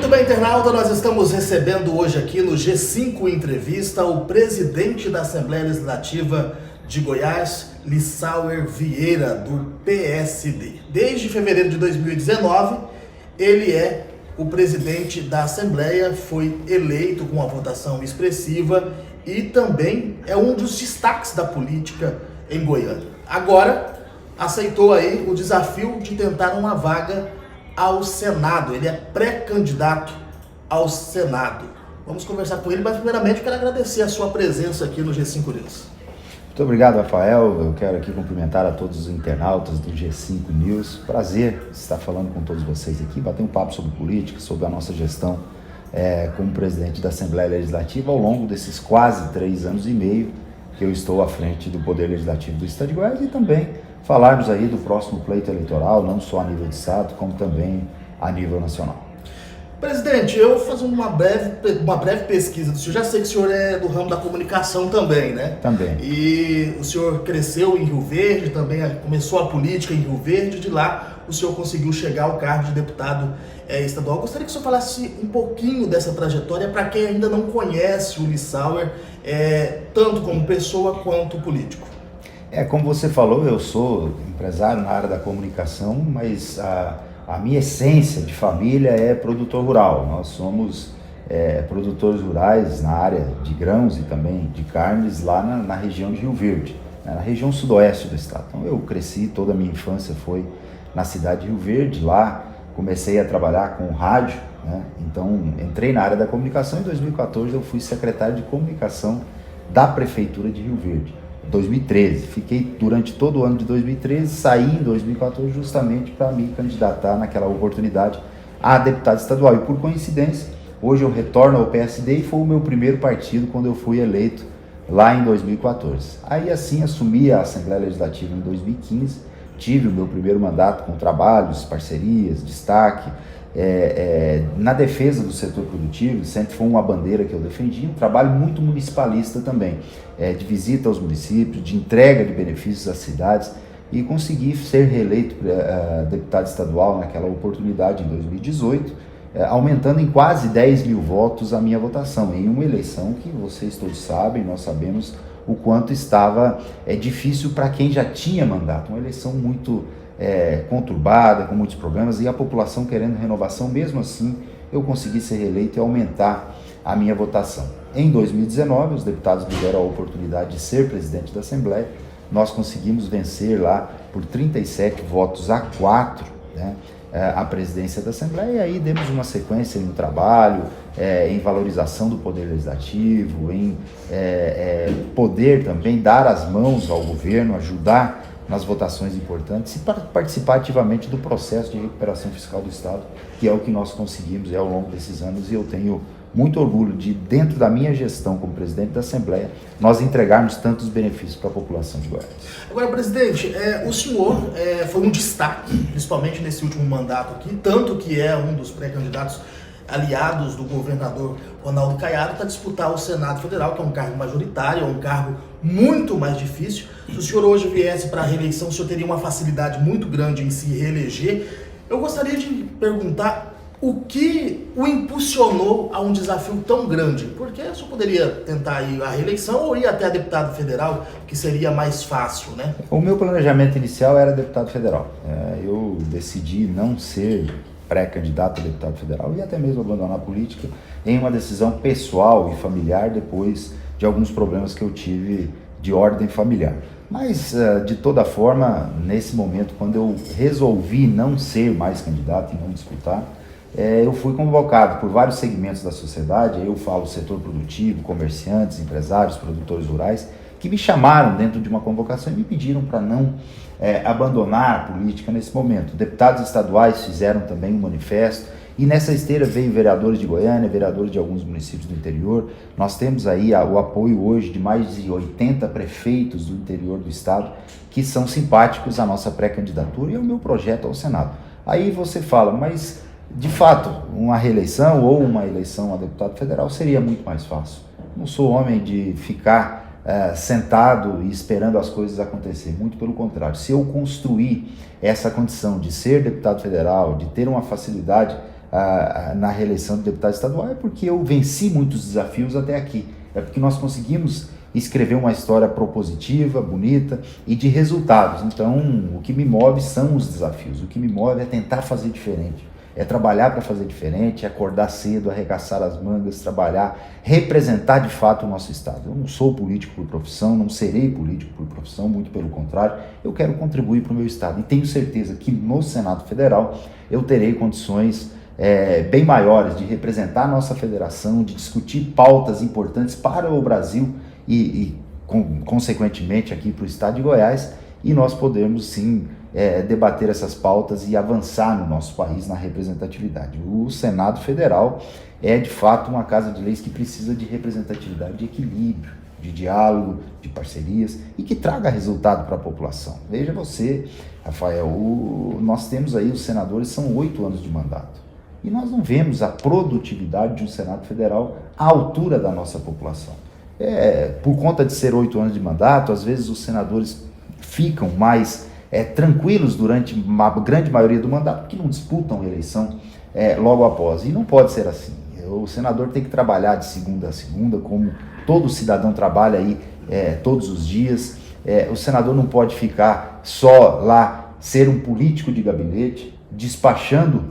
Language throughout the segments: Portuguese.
Muito bem, internauta, nós estamos recebendo hoje aqui no G5 Entrevista o presidente da Assembleia Legislativa de Goiás, Lissauer Vieira, do PSD. Desde fevereiro de 2019, ele é o presidente da Assembleia, foi eleito com uma votação expressiva e também é um dos destaques da política em Goiânia. Agora, aceitou aí o desafio de tentar uma vaga ao Senado. Ele é pré-candidato ao Senado. Vamos conversar com ele, mas primeiramente eu quero agradecer a sua presença aqui no G5 News. Muito obrigado, Rafael. Eu quero aqui cumprimentar a todos os internautas do G5 News. Prazer estar falando com todos vocês aqui, bater um papo sobre política, sobre a nossa gestão como presidente da Assembleia Legislativa ao longo desses quase 3 anos e meio que eu estou à frente do Poder Legislativo do Estado de Goiás e também falarmos aí do próximo pleito eleitoral, não só a nível de Estado, como também a nível nacional. Presidente, eu fazendo uma breve pesquisa do senhor, já sei que o senhor é do ramo da comunicação também, né? Também. E o senhor cresceu em Rio Verde, também começou a política em Rio Verde, de lá o senhor conseguiu chegar ao cargo de deputado estadual. Eu gostaria que o senhor falasse um pouquinho dessa trajetória para quem ainda não conhece o Lissauer, tanto como pessoa quanto político. Como você falou, eu sou empresário na área da comunicação, mas a minha essência de família é produtor rural. Nós somos produtores rurais na área de grãos e também de carnes lá na região de Rio Verde, na região sudoeste do estado. Então eu cresci, toda a minha infância foi na cidade de Rio Verde. Lá comecei a trabalhar com rádio, né? Então entrei na área da comunicação. Em 2014 eu fui secretário de comunicação da Prefeitura de Rio Verde. 2013, fiquei durante todo o ano de 2013, saí em 2014 justamente para me candidatar naquela oportunidade a deputado estadual. E por coincidência, hoje eu retorno ao PSD e foi o meu primeiro partido quando eu fui eleito lá em 2014. Aí assim assumi a Assembleia Legislativa em 2015, tive o meu primeiro mandato com trabalhos, parcerias, destaque, na defesa do setor produtivo. Sempre foi uma bandeira que eu defendi, um trabalho muito municipalista também, de visita aos municípios, de entrega de benefícios às cidades, e consegui ser reeleito deputado estadual naquela oportunidade em 2018, aumentando em quase 10 mil votos a minha votação, em uma eleição que vocês todos sabem, nós sabemos o quanto estava difícil para quem já tinha mandato, uma eleição muito conturbada, com muitos problemas, e a população querendo renovação. Mesmo assim eu consegui ser reeleito e aumentar a minha votação. Em 2019 os deputados me deram a oportunidade de ser presidente da Assembleia. Nós conseguimos vencer lá por 37 votos a 4, né, a presidência da Assembleia, e aí demos uma sequência no trabalho, em valorização do Poder Legislativo, em poder também dar as mãos ao governo, ajudar nas votações importantes e participar ativamente do processo de recuperação fiscal do Estado, que é o que nós conseguimos ao longo desses anos, e eu tenho muito orgulho de, dentro da minha gestão como presidente da Assembleia, nós entregarmos tantos benefícios para a população de Goiás. Agora, presidente, o senhor foi um destaque, principalmente nesse último mandato aqui, tanto que é um dos pré-candidatos aliados do governador Ronaldo Caiado para disputar o Senado Federal, que é um cargo majoritário, é um cargo muito mais difícil. Se o senhor hoje viesse para a reeleição, o senhor teria uma facilidade muito grande em se reeleger. Eu gostaria de perguntar o que o impulsionou a um desafio tão grande, porque o senhor poderia tentar ir à reeleição ou ir até a deputado federal, que seria mais fácil, né? O meu planejamento inicial era deputado federal. Eu decidi não ser pré-candidato a deputado federal e até mesmo abandonar a política em uma decisão pessoal e familiar, depois de alguns problemas que eu tive de ordem familiar. Mas, de toda forma, nesse momento, quando eu resolvi não ser mais candidato e não disputar, eu fui convocado por vários segmentos da sociedade. Eu falo setor produtivo, comerciantes, empresários, produtores rurais, que me chamaram dentro de uma convocação e me pediram para não abandonar a política nesse momento. Deputados estaduais fizeram também um manifesto, e nessa esteira veio vereadores de Goiânia, vereadores de alguns municípios do interior. Nós temos aí o apoio hoje de mais de 80 prefeitos do interior do estado que são simpáticos à nossa pré-candidatura e ao meu projeto ao Senado. Aí você fala, mas de fato, uma reeleição ou uma eleição a deputado federal seria muito mais fácil. Não sou homem de ficar sentado e esperando as coisas acontecer, muito pelo contrário. Se eu construir essa condição de ser deputado federal, de ter uma facilidade na reeleição de deputado estadual, é porque eu venci muitos desafios até aqui. É porque nós conseguimos escrever uma história propositiva, bonita e de resultados. Então, o que me move são os desafios, o que me move é tentar fazer diferente, é trabalhar para fazer diferente, é acordar cedo, arregaçar as mangas, trabalhar, representar de fato o nosso estado. Eu não sou político por profissão, não serei político por profissão, muito pelo contrário, eu quero contribuir para o meu estado e tenho certeza que no Senado Federal eu terei condições bem maiores de representar a nossa federação, de discutir pautas importantes para o Brasil e consequentemente aqui para o estado de Goiás, e nós podemos sim debater essas pautas e avançar no nosso país na representatividade. O Senado Federal é de fato uma casa de leis que precisa de representatividade, de equilíbrio, de diálogo, de parcerias e que traga resultado para a população. Veja você, Rafael, nós temos aí, os senadores são 8 anos de mandato e nós não vemos a produtividade de um Senado Federal à altura da nossa população. Por conta de ser 8 anos de mandato, às vezes os senadores ficam mais tranquilos durante uma grande maioria do mandato, porque não disputam eleição logo após. E não pode ser assim. O senador tem que trabalhar de segunda a segunda, como todo cidadão trabalha aí todos os dias. O senador não pode ficar só lá, ser um político de gabinete, despachando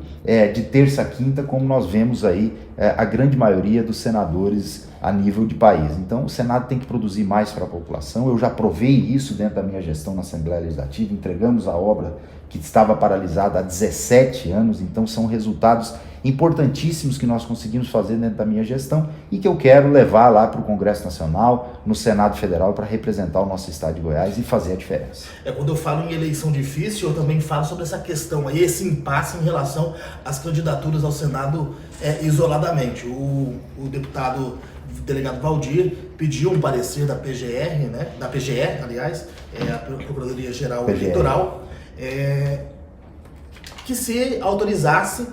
de terça a quinta, como nós vemos aí a grande maioria dos senadores a nível de país. Então, o Senado tem que produzir mais para a população. Eu já provei isso dentro da minha gestão na Assembleia Legislativa, entregamos a obra que estava paralisada há 17 anos, então são resultados importantíssimos que nós conseguimos fazer dentro da minha gestão e que eu quero levar lá para o Congresso Nacional, no Senado Federal, para representar o nosso estado de Goiás e fazer a diferença. Quando eu falo em eleição difícil, eu também falo sobre essa questão aí, esse impasse em relação às candidaturas ao Senado isoladamente. O deputado delegado Valdir pediu um parecer da PGR, né, da PGE, aliás, a Procuradoria-Geral Eleitoral, que se autorizasse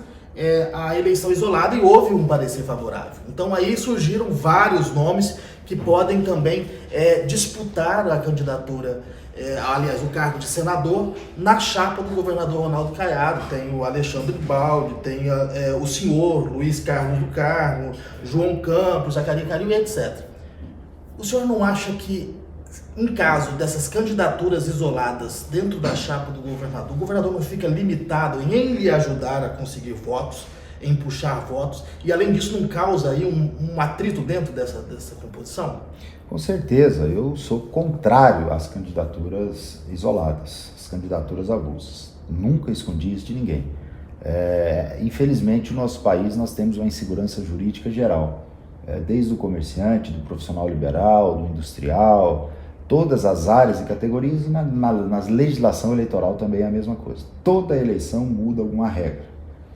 a eleição isolada, e houve um parecer favorável. Então aí surgiram vários nomes que podem também disputar a candidatura, aliás, o cargo de senador, na chapa do governador Ronaldo Caiado. Tem o Alexandre Baldi, tem o senhor Luiz Carlos do Carmo, João Campos, Zacarias Cario, etc. O senhor não acha que, em caso dessas candidaturas isoladas dentro da chapa do governador, o governador não fica limitado em lhe ajudar a conseguir votos, em puxar votos, e além disso não causa aí um atrito dentro dessa composição? Com certeza, eu sou contrário às candidaturas isoladas, às candidaturas avulsas. Nunca escondi isso de ninguém. Infelizmente, no nosso país nós temos uma insegurança jurídica geral, desde o comerciante, do profissional liberal, do industrial, todas as áreas e categorias, e na legislação eleitoral também é a mesma coisa. Toda eleição muda alguma regra.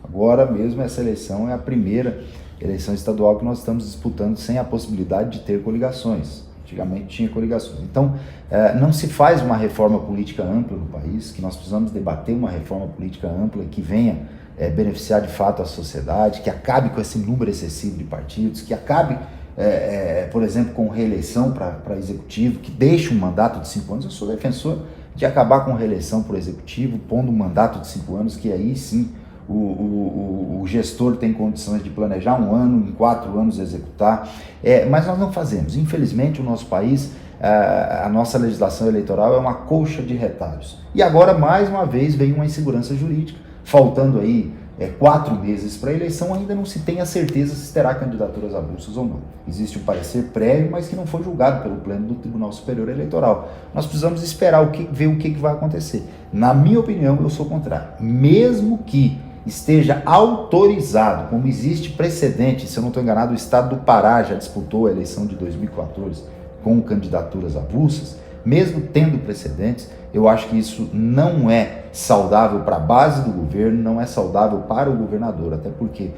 Agora mesmo essa eleição é a primeira eleição estadual que nós estamos disputando sem a possibilidade de ter coligações. Antigamente tinha coligações. Então, não se faz uma reforma política ampla no país, que nós precisamos debater uma reforma política ampla que venha beneficiar de fato a sociedade, que acabe com esse número excessivo de partidos, que acabe, por exemplo, com reeleição para executivo, que deixe um mandato de 5 anos. Eu sou defensor de acabar com reeleição para o executivo, pondo um mandato de 5 anos, que aí sim o gestor tem condições de planejar 1 ano, em 4 anos executar, mas nós não fazemos. Infelizmente, o nosso país, a nossa legislação eleitoral é uma colcha de retalhos. E agora, mais uma vez, vem uma insegurança jurídica, faltando aí 4 meses para a eleição, ainda não se tem a certeza se terá candidaturas avulsas ou não. Existe um parecer prévio, mas que não foi julgado pelo Pleno do Tribunal Superior Eleitoral. Nós precisamos esperar ver o que vai acontecer. Na minha opinião, eu sou contrário. Mesmo que esteja autorizado, como existe precedente, se eu não estou enganado, o estado do Pará já disputou a eleição de 2014 com candidaturas avulsas, mesmo tendo precedentes, eu acho que isso não é saudável para a base do governo, não é saudável para o governador, até porque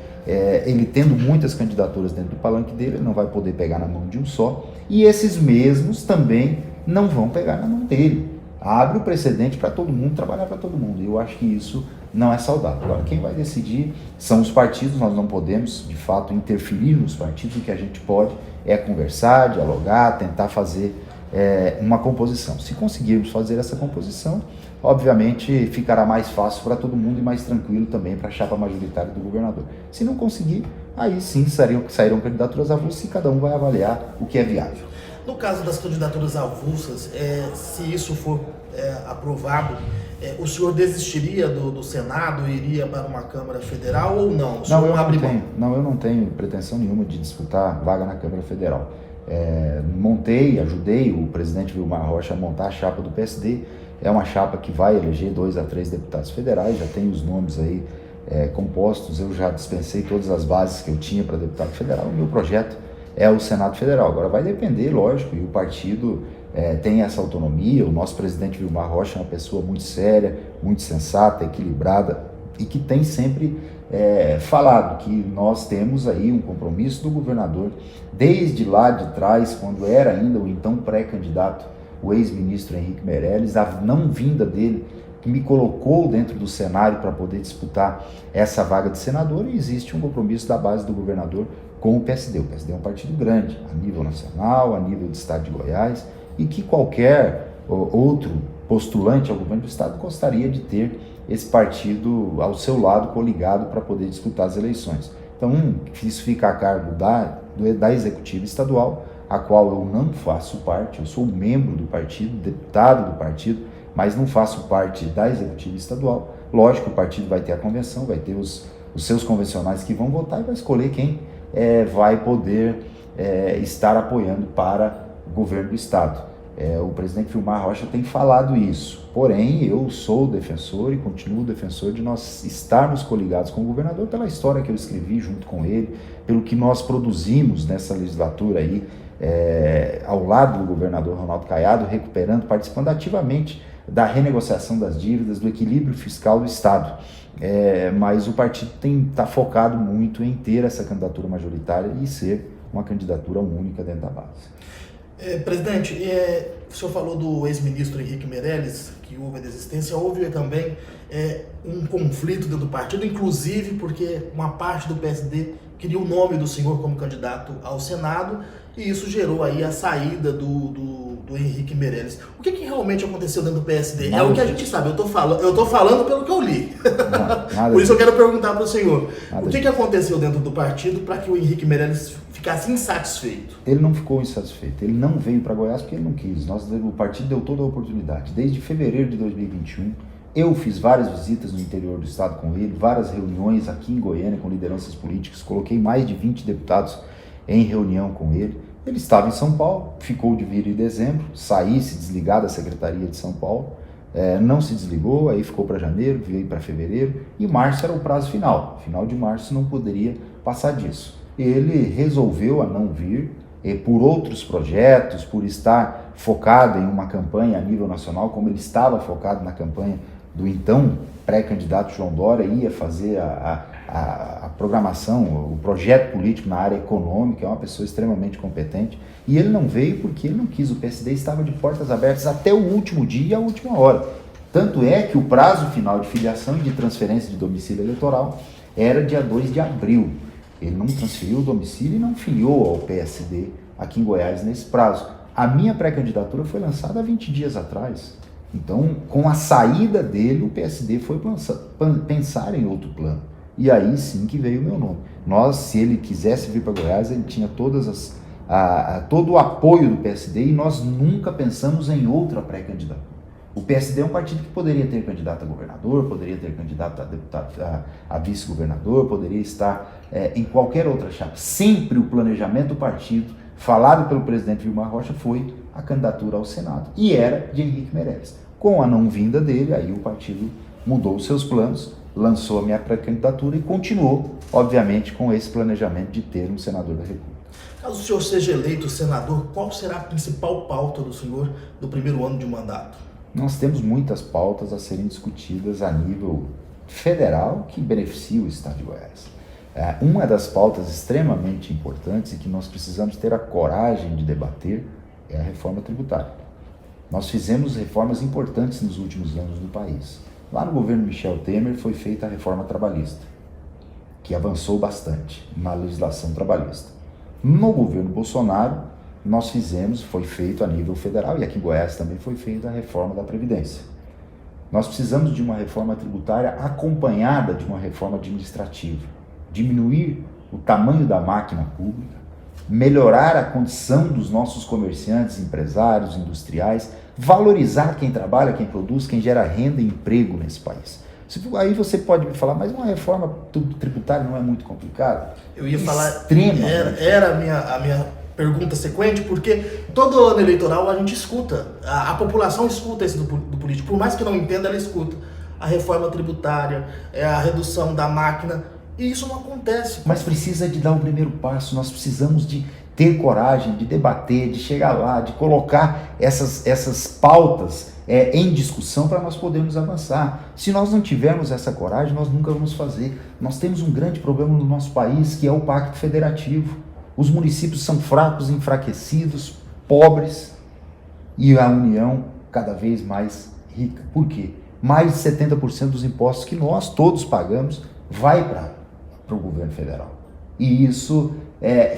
ele tendo muitas candidaturas dentro do palanque dele, ele não vai poder pegar na mão de um só, e esses mesmos também não vão pegar na mão dele. Abre o precedente para todo mundo, trabalhar para todo mundo, e eu acho que isso não é saudável. Agora, quem vai decidir são os partidos, nós não podemos, de fato, interferir nos partidos. O que a gente pode é conversar, dialogar, tentar fazer uma composição. Se conseguirmos fazer essa composição, obviamente ficará mais fácil para todo mundo e mais tranquilo também para a chapa majoritária do governador. Se não conseguir, aí sim sairão candidaturas avulsas e cada um vai avaliar o que é viável. No caso das candidaturas avulsas, se isso for aprovado, o senhor desistiria do Senado e iria para uma Câmara Federal ou não? Eu não tenho pretensão nenhuma de disputar vaga na Câmara Federal. Ajudei o presidente Vilmar Rocha a montar a chapa do PSD. É uma chapa que vai eleger 2 a 3 deputados federais, já tem os nomes aí compostos. Eu já dispensei todas as bases que eu tinha para deputado federal. O meu projeto é o Senado Federal. Agora vai depender, lógico, e o partido tem essa autonomia. O nosso presidente Vilmar Rocha é uma pessoa muito séria, muito sensata, equilibrada e que tem sempre falado que nós temos aí um compromisso do governador desde lá de trás, quando era ainda o então pré-candidato, o ex-ministro Henrique Meirelles, a não vinda dele, que me colocou dentro do cenário para poder disputar essa vaga de senador, e existe um compromisso da base do governador com o PSD. O PSD é um partido grande, a nível nacional, a nível do estado de Goiás, e que qualquer outro postulante ao governo do estado gostaria de ter esse partido ao seu lado, coligado, para poder disputar as eleições. Então, isso fica a cargo da executiva estadual, a qual eu não faço parte. Eu sou membro do partido, deputado do partido, mas não faço parte da executiva estadual. Lógico, o partido vai ter a convenção, vai ter os seus convencionais que vão votar e vai escolher quem vai poder estar apoiando para o governo do estado. O presidente Vilmar Rocha tem falado isso, porém eu sou defensor e continuo defensor de nós estarmos coligados com o governador pela história que eu escrevi junto com ele, pelo que nós produzimos nessa legislatura aí, ao lado do governador Ronaldo Caiado, participando ativamente da renegociação das dívidas, do equilíbrio fiscal do estado. Mas o partido está focado muito em ter essa candidatura majoritária e ser uma candidatura única dentro da base. Presidente, o senhor falou do ex-ministro Henrique Meirelles, que houve a desistência. Houve também um conflito dentro do partido, inclusive porque uma parte do PSD queria o nome do senhor como candidato ao Senado, e isso gerou aí a saída do Henrique Meirelles. O que realmente aconteceu dentro do PSD? É o que a gente sabe, eu tô falando pelo que eu li. Por isso eu quero perguntar para o senhor, o que aconteceu dentro do partido para que o Henrique Meirelles ficasse insatisfeito? Ele não ficou insatisfeito, ele não veio para Goiás porque ele não quis. O partido deu toda a oportunidade. Desde fevereiro de 2021, eu fiz várias visitas no interior do estado com ele, várias reuniões aqui em Goiânia com lideranças políticas, coloquei mais de 20 deputados em reunião com ele. Ele estava em São Paulo, ficou de vir em dezembro, se desligar da Secretaria de São Paulo, não se desligou, aí ficou para janeiro, veio para fevereiro, e março era o prazo final. Final de março não poderia passar disso. Ele resolveu a não vir, por outros projetos, por estar focado em uma campanha a nível nacional, como ele estava focado na campanha do então pré-candidato João Dória, ia fazer a programação, o projeto político na área econômica, é uma pessoa extremamente competente, e ele não veio porque ele não quis. O PSD estava de portas abertas até o último dia e a última hora. Tanto é que o prazo final de filiação e de transferência de domicílio eleitoral era dia 2 de abril. Ele não transferiu o domicílio e não filiou ao PSD aqui em Goiás nesse prazo. A minha pré-candidatura foi lançada há 20 dias atrás. Então, com a saída dele, o PSD foi pensar em outro plano. E aí sim que veio o meu nome. Se ele quisesse vir para Goiás, ele tinha todo o apoio do PSD e nós nunca pensamos em outra pré-candidatura. O PSD é um partido que poderia ter candidato a governador, poderia ter candidato a deputado, a vice-governador, poderia estar em qualquer outra chapa. Sempre o planejamento do partido, falado pelo presidente Vilmar Rocha, foi a candidatura ao Senado. E era de Henrique Meirelles. Com a não vinda dele, aí o partido mudou os seus planos, lançou a minha pré-candidatura e continuou, obviamente, com esse planejamento de ter um senador da República. Caso o senhor seja eleito senador, qual será a principal pauta do senhor no primeiro ano de mandato? Nós temos muitas pautas a serem discutidas a nível federal que beneficiam o estado de Goiás. Uma das pautas extremamente importantes e que nós precisamos ter a coragem de debater é a reforma tributária. Nós fizemos reformas importantes nos últimos anos no país. Lá no governo Michel Temer foi feita a reforma trabalhista, que avançou bastante na legislação trabalhista. No governo Bolsonaro nós fizemos, foi feito a nível federal, e aqui em Goiás também foi feita a reforma da Previdência. Nós precisamos de uma reforma tributária acompanhada de uma reforma administrativa, diminuir o tamanho da máquina pública, melhorar a condição dos nossos comerciantes, empresários, industriais, valorizar quem trabalha, quem produz, quem gera renda e emprego nesse país. Aí você pode me falar, mas uma reforma tributária não é muito complicada? Eu ia falar, extremamente. era a minha pergunta sequente, porque todo ano eleitoral a gente escuta, a população escuta isso do político, por mais que não entenda, ela escuta a reforma tributária, a redução da máquina, e isso não acontece. Mas precisa de dar o primeiro passo, nós precisamos de ter coragem, de debater, de chegar lá, de colocar essas pautas em discussão para nós podermos avançar. Se nós não tivermos essa coragem, nós nunca vamos fazer. Nós temos um grande problema no nosso país, que é o Pacto Federativo. Os municípios são fracos, enfraquecidos, pobres, e a União cada vez mais rica. Por quê? Mais de 70% dos impostos que nós todos pagamos vai para o governo federal. E isso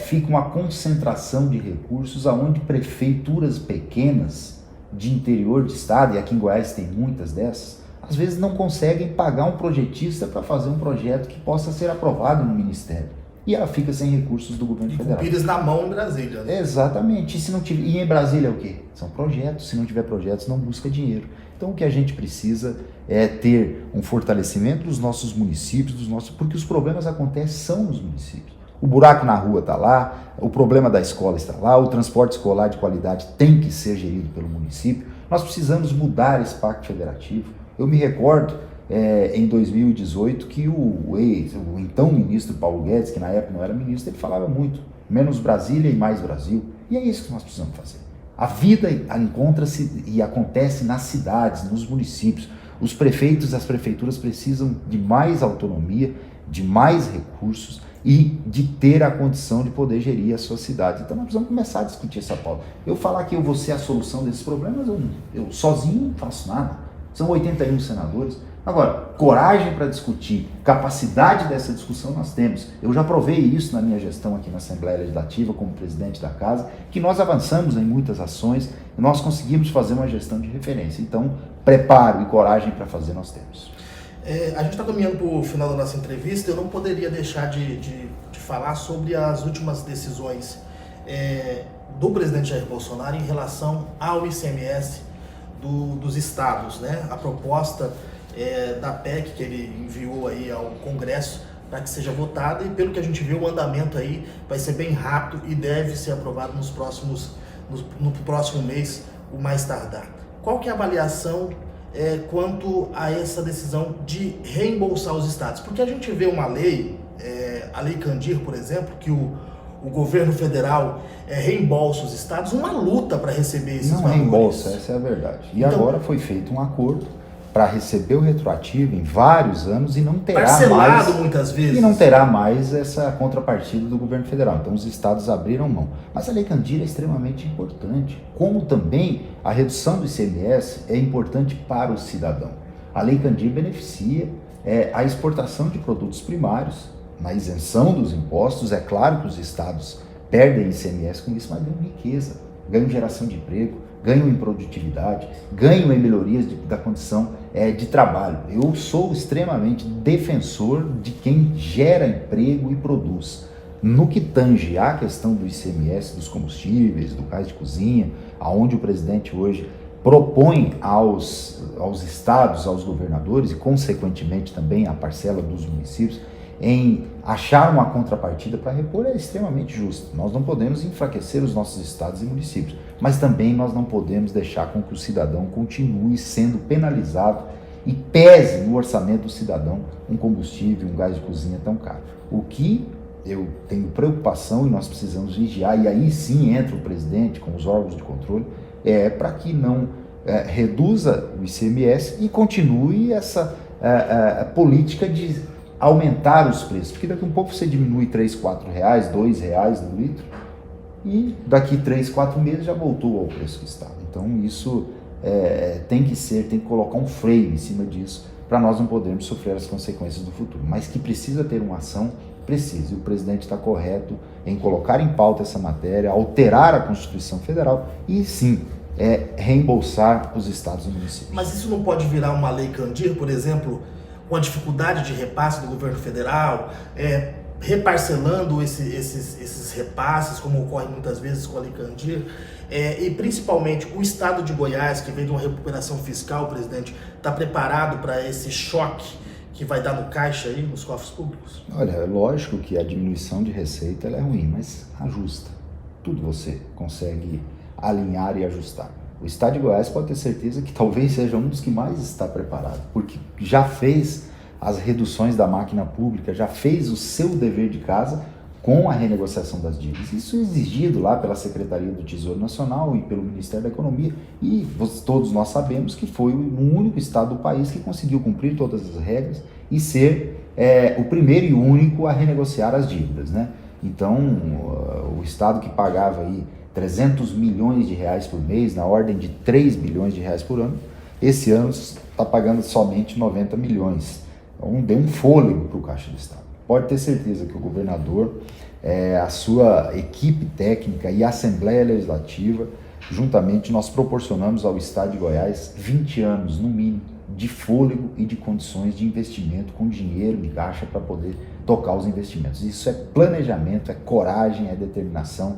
fica uma concentração de recursos aonde prefeituras pequenas de interior de estado, e aqui em Goiás tem muitas dessas, às vezes não conseguem pagar um projetista para fazer um projeto que possa ser aprovado no Ministério. E ela fica sem recursos do governo federal. Com pires na mão em Brasília. Né? Exatamente. E em Brasília é o quê? São projetos. Se não tiver projetos, não busca dinheiro. Então o que a gente precisa é ter um fortalecimento dos nossos municípios, porque os problemas acontecem são nos municípios. O buraco na rua está lá, o problema da escola está lá, o transporte escolar de qualidade tem que ser gerido pelo município. Nós precisamos mudar esse pacto federativo. Eu me recordo, em 2018, que o então ministro Paulo Guedes, que na época não era ministro, ele falava muito, menos Brasília e mais Brasil. E é isso que nós precisamos fazer. A vida encontra-se e acontece nas cidades, nos municípios. Os prefeitos e as prefeituras precisam de mais autonomia, de mais recursos e de ter a condição de poder gerir a sua cidade. Então nós precisamos começar a discutir essa pauta. Eu falar que eu vou ser a solução desses problemas, eu sozinho não faço nada. São 81 senadores. Agora, coragem para discutir, capacidade dessa discussão nós temos. Eu já provei isso na minha gestão aqui na Assembleia Legislativa, como presidente da casa, que nós avançamos em muitas ações e nós conseguimos fazer uma gestão de referência. Então, preparo e coragem para fazer nós temos. A gente está caminhando para o final da nossa entrevista, eu não poderia deixar de falar sobre as últimas decisões do presidente Jair Bolsonaro em relação ao ICMS dos estados, né? A proposta da PEC que ele enviou aí ao Congresso para que seja votada, e pelo que a gente viu, o andamento aí vai ser bem rápido e deve ser aprovado no próximo mês, o mais tardar. Qual que é a avaliação quanto a essa decisão de reembolsar os estados? Porque a gente vê uma lei, a Lei Candir, por exemplo, que o governo federal reembolsa os estados, uma luta para receber esses valores. Não reembolsa, essa é a verdade. E então, agora foi feito um acordo para receber o retroativo em vários anos e não terá parcelado mais, muitas vezes. E não terá mais essa contrapartida do governo federal. Então os estados abriram mão. Mas a Lei Candir é extremamente importante, como também a redução do ICMS é importante para o cidadão. A Lei Candir beneficia a exportação de produtos primários, na isenção dos impostos. É claro que os estados perdem ICMS com isso, mas ganham riqueza, ganham geração de emprego, ganham em produtividade, ganham em melhorias da condição de trabalho. Eu sou extremamente defensor de quem gera emprego e produz. No que tange à questão do ICMS, dos combustíveis, do gás de cozinha, aonde o presidente hoje propõe aos estados, aos governadores e, consequentemente, também à parcela dos municípios, em achar uma contrapartida para repor, é extremamente justo. Nós não podemos enfraquecer os nossos estados e municípios, mas também nós não podemos deixar com que o cidadão continue sendo penalizado e pese no orçamento do cidadão um combustível, um gás de cozinha tão caro. O que eu tenho preocupação e nós precisamos vigiar, e aí sim entra o presidente com os órgãos de controle, para que não reduza o ICMS e continue essa política de aumentar os preços, porque daqui a um pouco você diminui 3, 4 reais, 2 reais no litro, e daqui 3, 4 meses já voltou ao preço que estava. Então isso tem que colocar um freio em cima disso, para nós não podermos sofrer as consequências do futuro, mas que precisa ter uma ação Precisa. E o presidente está correto em colocar em pauta essa matéria, alterar a Constituição Federal e, sim, reembolsar os estados e municípios. Mas isso não pode virar uma lei Candir, por exemplo, com a dificuldade de repasse do governo federal, reparcelando esses repasses, como ocorre muitas vezes com a lei Candir, e principalmente o estado de Goiás, que vem de uma recuperação fiscal, presidente, está preparado para esse choque que vai dar no caixa aí, nos cofres públicos? Olha, é lógico que a diminuição de receita ela é ruim, mas ajusta. Tudo você consegue alinhar e ajustar. O estado de Goiás pode ter certeza que talvez seja um dos que mais está preparado, porque já fez as reduções da máquina pública, já fez o seu dever de casa com a renegociação das dívidas. Isso é exigido lá pela Secretaria do Tesouro Nacional e pelo Ministério da Economia, e todos nós sabemos que foi o único estado do país que conseguiu cumprir todas as regras e ser o primeiro e único a renegociar as dívidas, né? Então, o estado que pagava aí 300 milhões de reais por mês, na ordem de 3 bilhões de reais por ano, esse ano está pagando somente 90 milhões. Então, deu um fôlego para o Caixa do Estado. Pode ter certeza que o governador, a sua equipe técnica e a Assembleia Legislativa, juntamente nós proporcionamos ao Estado de Goiás 20 anos, no mínimo, de fôlego e de condições de investimento com dinheiro de caixa para poder tocar os investimentos. Isso é planejamento, é coragem, é determinação,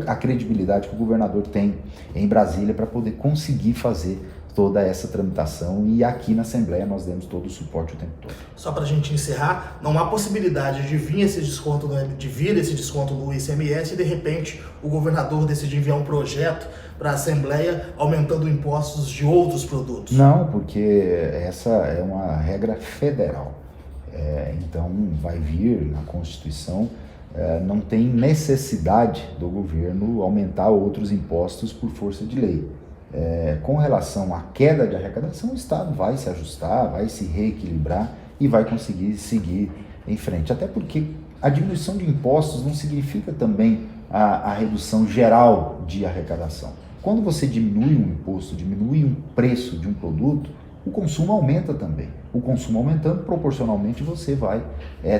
a credibilidade que o governador tem em Brasília para poder conseguir fazer toda essa tramitação, e aqui na Assembleia nós demos todo o suporte o tempo todo. Só para a gente encerrar, não há possibilidade de vir esse desconto no ICMS e de repente o governador decidir enviar um projeto para a Assembleia aumentando impostos de outros produtos? Não, porque essa é uma regra federal. Então vai vir na Constituição, não tem necessidade do governo aumentar outros impostos por força de lei. Com relação à queda de arrecadação, o Estado vai se ajustar, vai se reequilibrar e vai conseguir seguir em frente. Até porque a diminuição de impostos não significa também a redução geral de arrecadação. Quando você diminui um imposto, diminui um preço de um produto, o consumo aumenta também. O consumo aumentando, proporcionalmente, você vai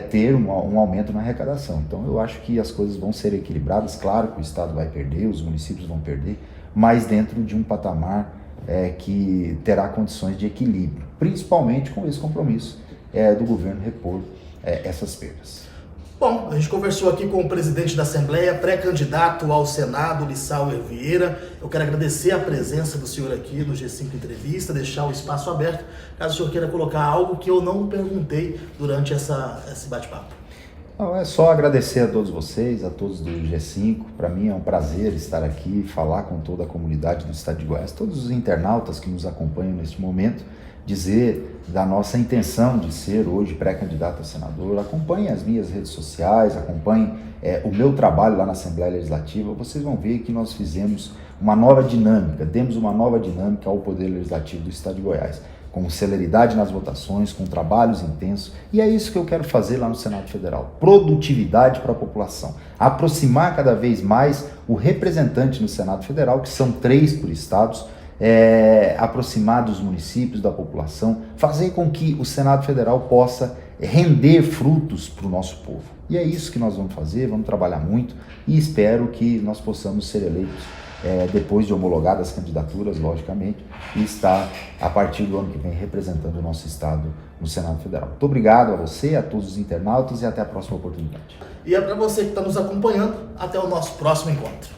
ter um aumento na arrecadação. Então, eu acho que as coisas vão ser equilibradas. Claro que o Estado vai perder, os municípios vão perder, mas dentro de um patamar que terá condições de equilíbrio, principalmente com esse compromisso do governo repor essas perdas. Bom, a gente conversou aqui com o presidente da Assembleia, pré-candidato ao Senado, Lissauer Vieira. Eu quero agradecer a presença do senhor aqui no G5 Entrevista, deixar o espaço aberto, caso o senhor queira colocar algo que eu não perguntei durante esse bate-papo. É só agradecer a todos vocês, a todos do G5. Para mim é um prazer estar aqui, falar com toda a comunidade do Estado de Goiás, todos os internautas que nos acompanham neste momento, dizer da nossa intenção de ser hoje pré-candidato a senador. Acompanhem as minhas redes sociais, acompanhem o meu trabalho lá na Assembleia Legislativa. Vocês vão ver que nós fizemos uma nova dinâmica, demos uma nova dinâmica ao Poder Legislativo do Estado de Goiás, com celeridade nas votações, com trabalhos intensos, e é isso que eu quero fazer lá no Senado Federal, produtividade para a população, aproximar cada vez mais o representante no Senado Federal, que são 3 por estados, aproximar dos municípios, da população, fazer com que o Senado Federal possa render frutos para o nosso povo. E é isso que nós vamos fazer, vamos trabalhar muito e espero que nós possamos ser eleitos depois de homologadas as candidaturas, logicamente, e estar, a partir do ano que vem, representando o nosso Estado no Senado Federal. Muito obrigado a você, a todos os internautas e até a próxima oportunidade. E para você que está nos acompanhando, até o nosso próximo encontro.